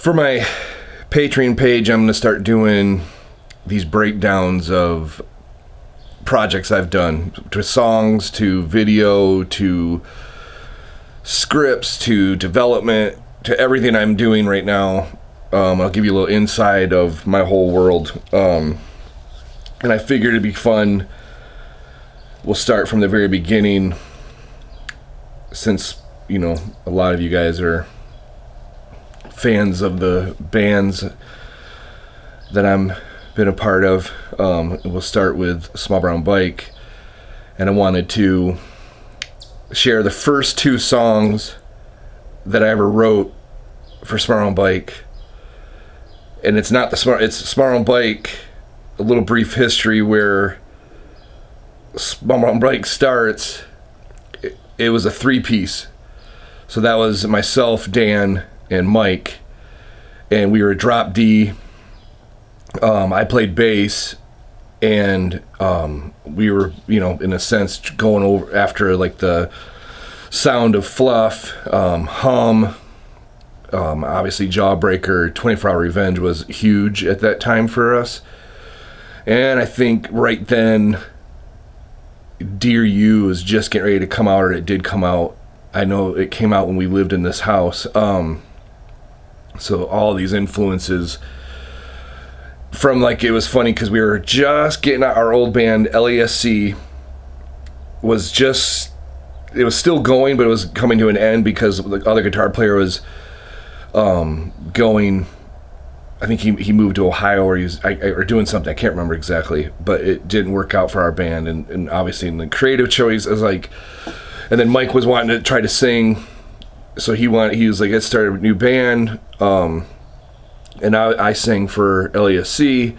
For my Patreon page, I'm going to start doing these breakdowns of projects I've done, to songs, to video, to scripts, to development, to everything I'm doing right now. I'll give you a little insight of my whole world. And I figured it'd be fun. We'll start from the very beginning, since, you know, a lot of you guys are fans of the bands that I'm been a part of. We'll start with Small Brown Bike, and I wanted to share the first two songs that I ever wrote for Small Brown Bike. And it's not it's Small Brown Bike, a little brief history where Small Brown Bike starts. It was a three-piece. So that was myself, Dan, and Mike, and we were a drop D. I played bass, and we were, you know, in a sense, going over after like the sound of Fluff, Hum, obviously Jawbreaker. 24 Hour Revenge was huge at that time for us, and I think right then Dear You was just getting ready to come out, or it did come out. I know it came out when we lived in this house. So all these influences from, like, it was funny because we were just getting out our old band, LASC, was just, it was still going, but it was coming to an end because the other guitar player was going, I think he moved to Ohio, or he was or doing something, I can't remember exactly, but it didn't work out for our band, and obviously in the creative choice, I was like, and then Mike was wanting to try to sing, so he was like, let's start a new band, and I sang for LASC,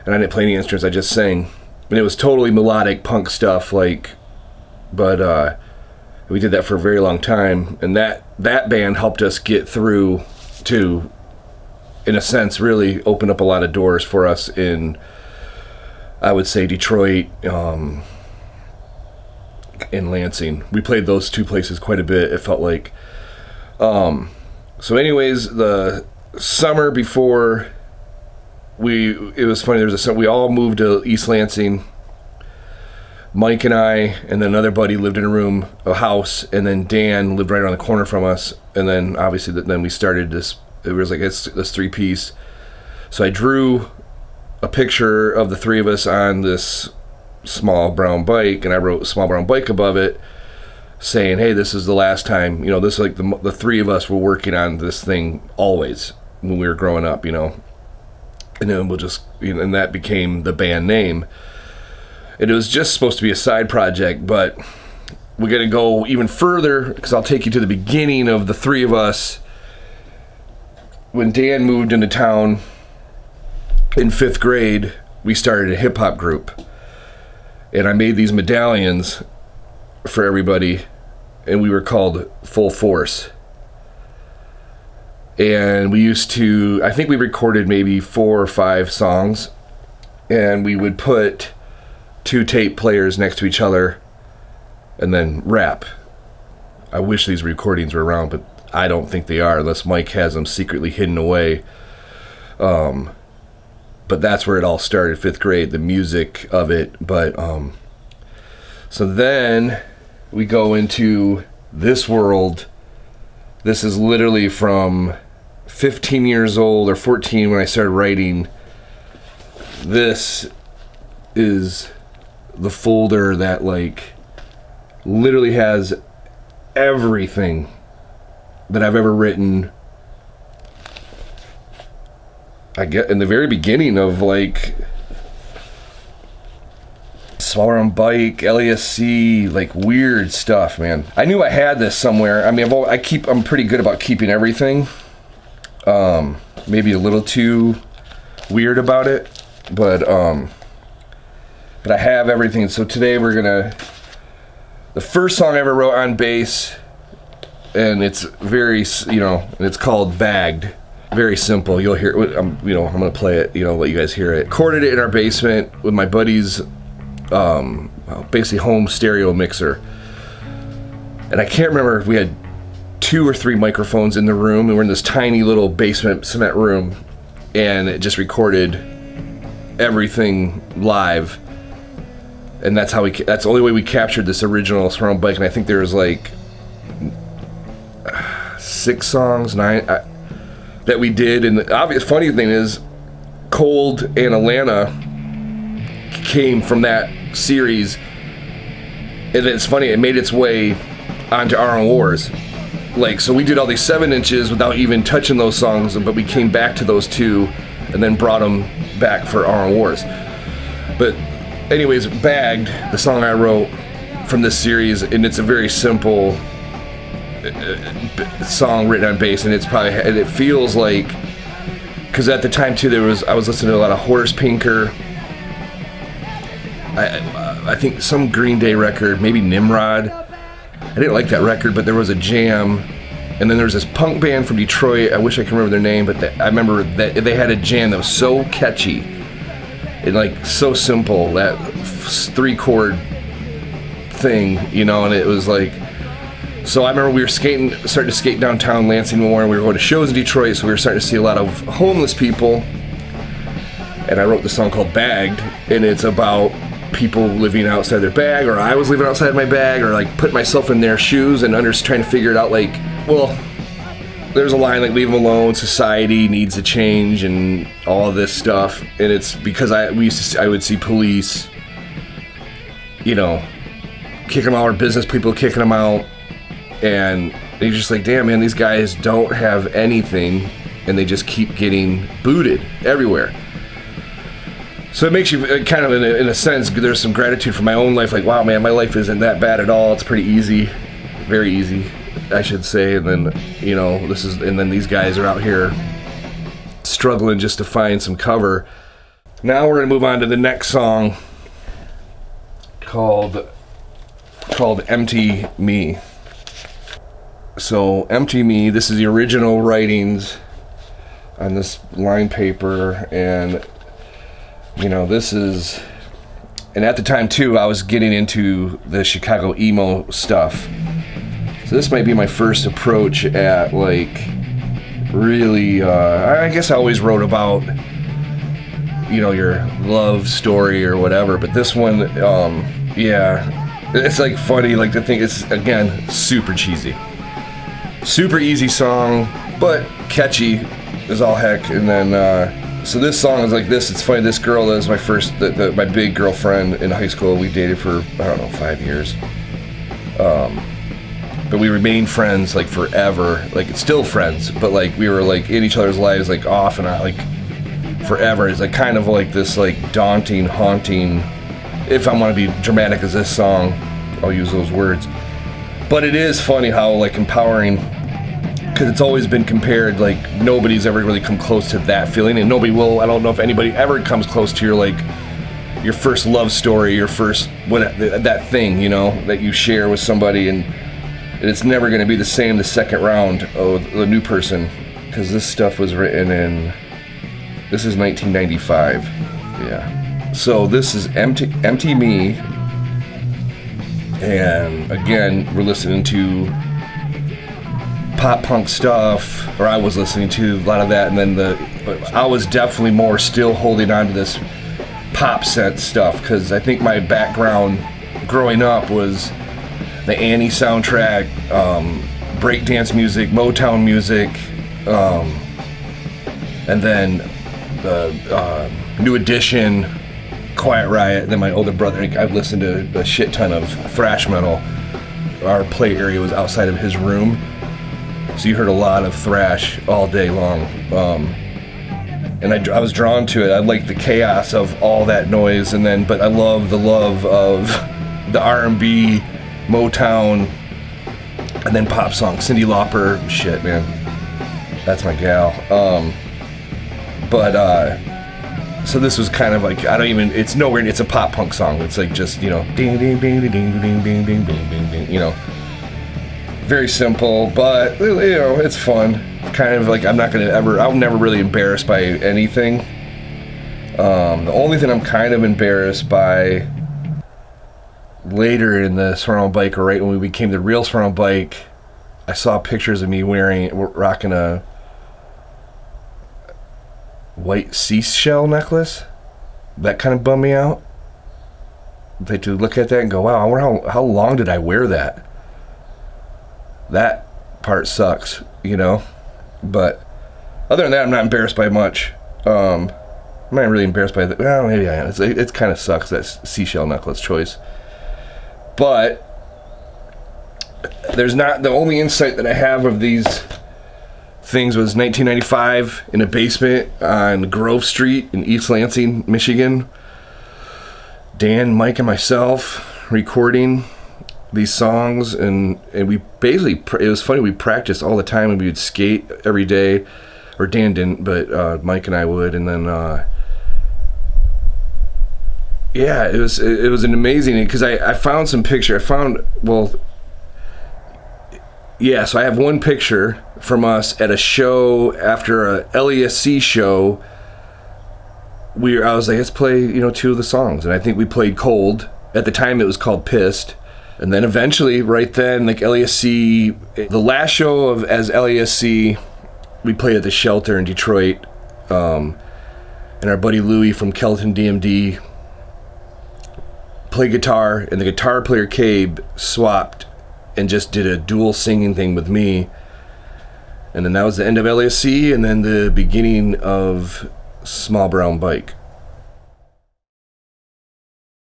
and I didn't play any instruments, I just sang, and it was totally melodic punk stuff, like, but we did that for a very long time, and that band helped us get through to, in a sense, really open up a lot of doors for us in, I would say, Detroit, in Lansing. We played those two places quite a bit, it felt like. So anyways, the summer before it was funny, we all moved to East Lansing. Mike and I, and then another buddy lived in a house, and then Dan lived right around the corner from us, and then obviously then we started this, it was like this three-piece. So I drew a picture of the three of us on this Small Brown Bike, and I wrote Small Brown Bike above it, saying, hey, this is the last time, you know, this is like the three of us were working on this thing always when we were growing up, you know. And then we'll just, you know, and that became the band name. And it was just supposed to be a side project, but we're going to go even further, because I'll take you to the beginning of the three of us. When Dan moved into town in 5th grade, we started a hip-hop group. And I made these medallions for everybody, and we were called Full Force. And we used to, I think we recorded maybe 4 or 5 songs, and we would put 2 tape players next to each other and then rap. I wish these recordings were around, but I don't think they are, unless Mike has them secretly hidden away. But that's where it all started, 5th grade, the music of it. But so then we go into this world. This is literally from 15 years old or 14 when I started writing. This is the folder that, like, literally has everything that I've ever written. I get in the very beginning of, like, Small Brown Bike, LASC, like, weird stuff, man. I knew I had this somewhere. I mean, I'm pretty good about keeping everything. Maybe a little too weird about it, but I have everything. So today the first song I ever wrote on bass, and it's very, you know, it's called Bagged. Very simple. You'll hear it. I'm gonna play it. You know, let you guys hear it. Recorded it in our basement with my buddy's, basically home stereo mixer. And I can't remember if we had 2 or 3 microphones in the room, and we're in this tiny little basement cement room, and it just recorded everything live. And that's that's the only way we captured this original Surround Bike. And I think there was like 6 songs, 9 that we did. And the obvious funny thing is, Cold and Atlanta came from that series, and it's funny, it made its way onto Arm Wars. Like, so we did all these 7 inches without even touching those songs, but we came back to those 2 and then brought them back for Arm Wars. But anyways, Bagged, the song I wrote from this series, and it's a very simple song written on bass, and it feels like, because at the time too, I was listening to a lot of Horace Pinker, I think some Green Day record, maybe Nimrod. I didn't like that record, but there was a jam, and then there was this punk band from Detroit, I wish I can remember their name, but I remember that they had a jam that was so catchy and like so simple, that 3-chord thing, you know, and it was like, so I remember we were starting to skate downtown Lansing more, and we were going to shows in Detroit, so we were starting to see a lot of homeless people, and I wrote this song called Bagged, and it's about people living outside their bag, or I was living outside my bag, or like put myself in their shoes and trying to figure it out, like, well, there's a line like leave them alone, society needs to change, and all of this stuff. And it's because I would see police, you know, kicking them out, or business people kicking them out, and you're just like, damn man, these guys don't have anything, and they just keep getting booted everywhere. So it makes you kind of, in a sense, there's some gratitude for my own life. Like, wow, man, my life isn't that bad at all. It's pretty easy, very easy, I should say. And then, you know, and then these guys are out here struggling just to find some cover. Now we're gonna move on to the next song called "Empty Me." So, "Empty Me." This is the original writings on this line paper, and you know, and at the time too, I was getting into the Chicago emo stuff. So this might be my first approach at like really, I guess I always wrote about, you know, your love story or whatever, but this one, yeah, it's like funny, like to think it's, again, super cheesy. Super easy song, but catchy as all heck, and then, so this song is like this. It's funny. This girl is my my big girlfriend in high school. We dated for, I don't know, 5 years. But we remained friends like forever. Like, it's still friends, but like we were like in each other's lives like off and on like forever. It's like kind of like this like daunting, haunting. If I want to be dramatic as this song, I'll use those words. But it is funny how like empowering. Because it's always been compared, like, nobody's ever really come close to that feeling, and nobody will. I don't know if anybody ever comes close to your first love story, your first, that thing, you know, that you share with somebody, and it's never going to be the same the second round of the new person, because this stuff was written this is 1995, yeah. So this is Empty Me, and again, we're listening to pop punk stuff, or I was listening to a lot of that, and then but I was definitely more still holding on to this pop set stuff, because I think my background growing up was the Annie soundtrack, breakdance music, Motown music, and then the New Edition, Quiet Riot, and then my older brother, I listened to a shit ton of thrash metal. Our play area was outside of his room, so you heard a lot of thrash all day long, and I was drawn to it. I liked the chaos of all that noise, but I love the love of the R&B, Motown, and then pop songs. Cyndi Lauper, shit, man, that's my gal. So this was kind of like, it's nowhere, it's a pop punk song. It's like just, you know, ding ding ding ding ding ding ding ding ding ding ding, you know. Very simple, but, you know, it's fun. Kind of like, I'm never really embarrassed by anything. The only thing I'm kind of embarrassed by later in the Surround Bike, or right when we became the real Surround Bike, I saw pictures of me rocking a white seashell necklace. That kind of bummed me out. They to look at that and go, wow, I wonder how long did I wear that? That part sucks, you know. But other than that, I'm not embarrassed by much. I'm not really embarrassed by that. Well, maybe I am. It kind of sucks, that seashell necklace choice. But there's not, the only insight that I have of these things was 1995 in a basement on Grove Street in East Lansing, Michigan. Dan, Mike, and myself recording these songs, and we basically, it was funny, we practiced all the time, and we would skate every day, or Dan didn't, but Mike and I would, and then yeah, it was an amazing, because I found some picture, so I have one picture from us at a show after a LESC show. I was like, let's play, two of the songs, and I think we played Cold. At the time, it was called Pissed, and then eventually, right then, like LESC, the last show as LESC, we played at the Shelter in Detroit, and our buddy Louie from Kelton DMD played guitar, and the guitar player Cabe swapped and just did a dual singing thing with me, and then that was the end of LASC, and then the beginning of Small Brown Bike.